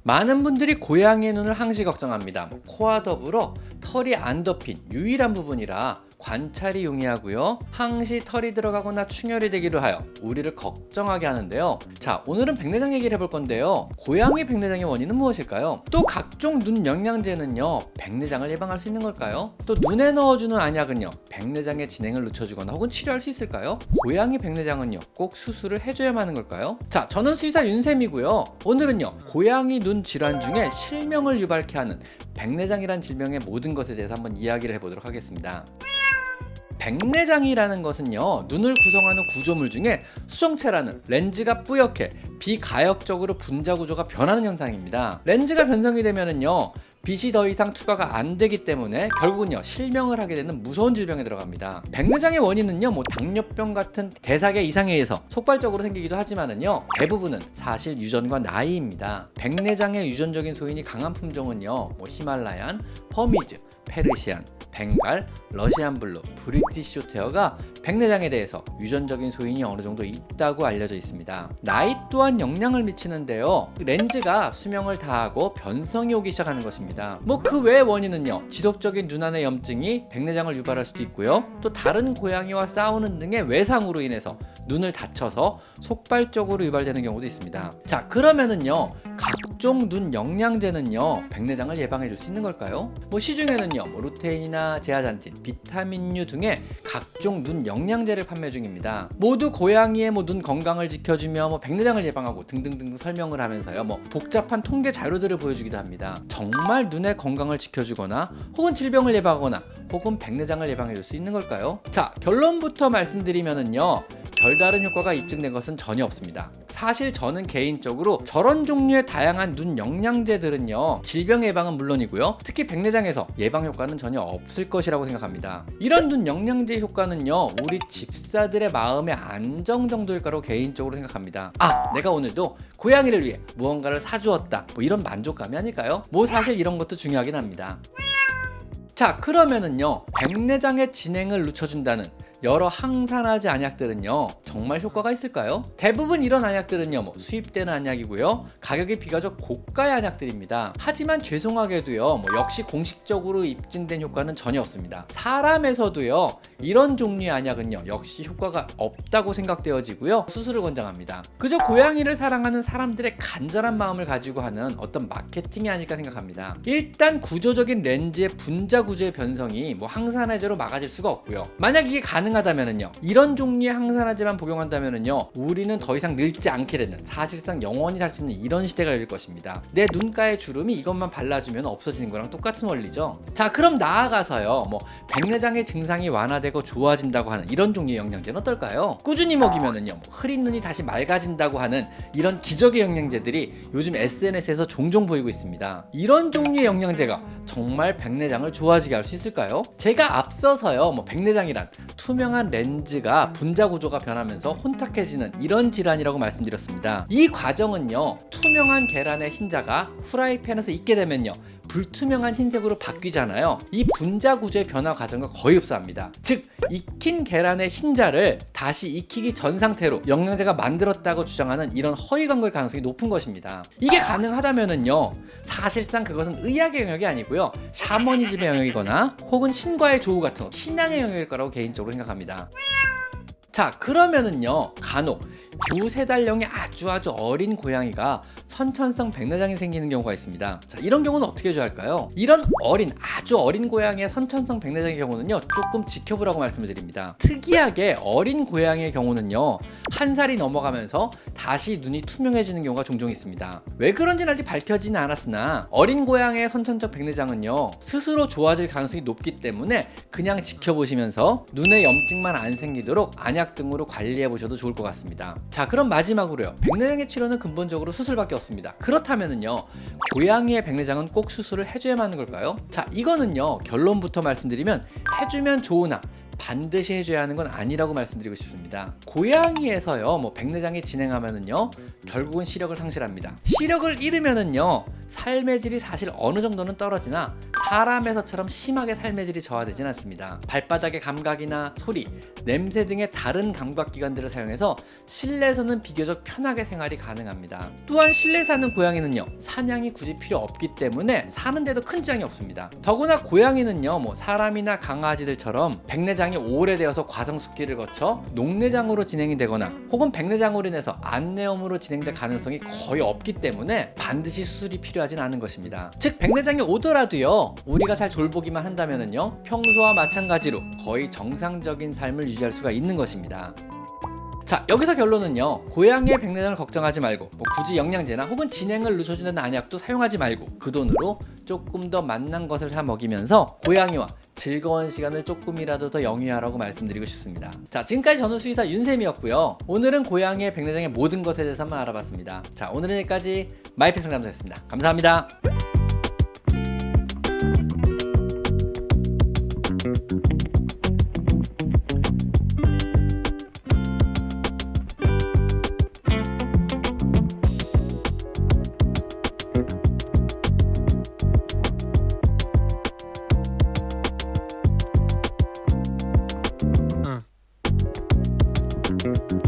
많은 분들이 고양이의 눈을 항시 걱정합니다. 코와 더불어 털이 안 덮인 유일한 부분이라 관찰이 용이하고요. 항시 털이 들어가거나 충혈이 되기도 하여 우리를 걱정하게 하는데요. 자, 오늘은 백내장 얘기를 해볼 건데요. 고양이 백내장의 원인은 무엇일까요? 또 각종 눈 영양제는요, 백내장을 예방할 수 있는 걸까요? 또 눈에 넣어주는 안약은요, 백내장의 진행을 늦춰주거나 혹은 치료할 수 있을까요? 고양이 백내장은요, 꼭 수술을 해줘야만 하는 걸까요? 자, 저는 수의사 윤쌤이고요. 오늘은요, 고양이 눈 질환 중에 실명을 유발케 하는 백내장이란 질병의 모든 것에 대해서 한번 이야기를 해보도록 하겠습니다. 백내장이라는 것은요, 눈을 구성하는 구조물 중에 수정체라는 렌즈가 뿌옇게 비가역적으로 분자 구조가 변하는 현상입니다. 렌즈가 변성이 되면은요, 빛이 더 이상 투과가 안 되기 때문에 결국은요, 실명을 하게 되는 무서운 질병에 들어갑니다. 백내장의 원인은요, 당뇨병 같은 대사계 이상에 의해서 속발적으로 생기기도 하지만은요, 대부분은 사실 유전과 나이입니다. 백내장의 유전적인 소인이 강한 품종은요, 히말라얀, 버미즈, 페르시안, 벵갈, 러시안 블루, 브리티시 쇼테어가 백내장에 대해서 유전적인 소인이 어느 정도 있다고 알려져 있습니다. 나이 또한 영향을 미치는데요. 렌즈가 수명을 다하고 변성이 오기 시작하는 것입니다. 그 외의 원인은요, 지속적인 눈안의 염증이 백내장을 유발할 수도 있고요. 또 다른 고양이와 싸우는 등의 외상으로 인해서 눈을 다쳐서 속발적으로 유발되는 경우도 있습니다. 자, 그러면은요, 각종 눈 영양제는요, 백내장을 예방해 줄 수 있는 걸까요? 시중에는요, 루테인이나 제아잔틴, 비타민류 등의 각종 눈 영양제를 판매 중입니다. 모두 고양이의 눈 건강을 지켜주며 백내장을 예방하고 등등등 설명을 하면서요, 복잡한 통계 자료들을 보여주기도 합니다. 정말 눈의 건강을 지켜주거나 혹은 질병을 예방하거나 혹은 백내장을 예방해 줄 수 있는 걸까요? 자, 결론부터 말씀드리면은요, 별다른 효과가 입증된 것은 전혀 없습니다. 사실 저는 개인적으로 저런 종류의 다양한 눈 영양제들은요, 질병 예방은 물론이고요, 특히 백내장에서 예방 효과는 전혀 없을 것이라고 생각합니다. 이런 눈 영양제 효과는요, 우리 집사들의 마음의 안정 정도일 거라고 개인적으로 생각합니다. 내가 오늘도 고양이를 위해 무언가를 사주었다, 이런 만족감이 아닐까요? 사실 이런 것도 중요하긴 합니다. 자, 그러면은요, 백내장의 진행을 늦춰준다는 여러 항산화제 안약들은요, 정말 효과가 있을까요? 대부분 이런 안약들은요, 수입되는 안약이고요, 가격이 비교적 고가의 안약들입니다. 하지만 죄송하게도요, 역시 공식적으로 입증된 효과는 전혀 없습니다. 사람에서도요, 이런 종류의 안약은요, 역시 효과가 없다고 생각되어지고요, 수술을 권장합니다. 그저 고양이를 사랑하는 사람들의 간절한 마음을 가지고 하는 어떤 마케팅이 아닐까 생각합니다. 일단 구조적인 렌즈의 분자 구조의 변성이 항산화제로 막아질 수가 없고요. 만약 이게 가능하다면은요, 이런 종류의 항산화제만 복용한다면은요, 우리는 더 이상 늙지 않게 되는, 사실상 영원히 살 수 있는 이런 시대가 열릴 것입니다. 내 눈가의 주름이 이것만 발라주면 없어지는 거랑 똑같은 원리죠. 자, 그럼 나아가서요, 백내장의 증상이 완화되고 좋아진다고 하는 이런 종류의 영양제는 어떨까요? 꾸준히 먹이면은요, 흐린 눈이 다시 맑아진다고 하는 이런 기적의 영양제들이 요즘 SNS에서 종종 보이고 있습니다. 이런 종류의 영양제가 정말 백내장을 좋아지게 할 수 있을까요? 제가 앞서서요, 백내장이란 투명한 렌즈가 분자 구조가 변하면서 혼탁해지는 이런 질환이라고 말씀드렸습니다. 이 과정은요, 투명한 계란의 흰자가 후라이팬에서 익게 되면요, 불투명한 흰색으로 바뀌잖아요. 이 분자 구조의 변화 과정과 거의 흡사합니다. 즉, 익힌 계란의 흰자를 다시 익히기 전 상태로 영양제가 만들었다고 주장하는 이런 허위 광고의 가능성이 높은 것입니다. 이게 가능하다면은요, 사실상 그것은 의학의 영역이 아니고요, 샤머니즘의 영역이거나 혹은 신과의 조우 같은 신앙의 영역일 거라고 개인적으로 생각합니다. 자, 그러면은요, 간혹 두세 달령의 아주 어린 고양이가 선천성 백내장이 생기는 경우가 있습니다. 자, 이런 경우는 어떻게 해줘야 할까요? 이런 아주 어린 고양이의 선천성 백내장의 경우는요, 조금 지켜보라고 말씀을 드립니다. 특이하게 어린 고양이의 경우는요, 1살이 넘어가면서 다시 눈이 투명해지는 경우가 종종 있습니다. 왜 그런지는 아직 밝혀지는 않았으나 어린 고양이의 선천적 백내장은요, 스스로 좋아질 가능성이 높기 때문에 그냥 지켜보시면서 눈에 염증만 안 생기도록 안약 등으로 관리해 보셔도 좋을 것 같습니다. 자, 그럼 마지막으로요, 백내장의 치료는 근본적으로 수술밖에 없습니다. 그렇다면은요, 고양이의 백내장은 꼭 수술을 해줘야만 하는 걸까요? 자, 이거는요, 결론부터 말씀드리면 해주면 좋으나 반드시 해줘야 하는 건 아니라고 말씀드리고 싶습니다. 고양이에서요, 백내장이 진행하면은요, 결국은 시력을 상실합니다. 시력을 잃으면은요, 삶의 질이 사실 어느 정도는 떨어지나 사람에서처럼 심하게 삶의 질이 저하되진 않습니다. 발바닥의 감각이나 소리, 냄새 등의 다른 감각기관들을 사용해서 실내에서는 비교적 편하게 생활이 가능합니다. 또한 실내 사는 고양이는요, 사냥이 굳이 필요 없기 때문에 사는데도 큰 지장이 없습니다. 더구나 고양이는요, 사람이나 강아지들처럼 백내장이 오래되어서 과성숙기를 거쳐 녹내장으로 진행이 되거나 혹은 백내장으로 인해서 안내염으로 진행될 가능성이 거의 없기 때문에 반드시 수술이 필요하진 않은 것입니다. 즉 백내장이 오더라도요, 우리가 잘 돌보기만 한다면은요, 평소와 마찬가지로 거의 정상적인 삶을 유지할 수가 있는 것입니다. 자, 여기서 결론은요, 고양이의 백내장을 걱정하지 말고 굳이 영양제나 혹은 진행을 늦춰주는 안약도 사용하지 말고 그 돈으로 조금 더 맛난 것을 사 먹이면서 고양이와 즐거운 시간을 조금이라도 더 영위하라고 말씀드리고 싶습니다. 자, 지금까지 저는 수의사 윤쌤이었고요. 오늘은 고양이의 백내장의 모든 것에 대해서 한번 알아봤습니다. 자, 오늘은 여기까지 마이펫 상담소였습니다. 감사합니다. 응.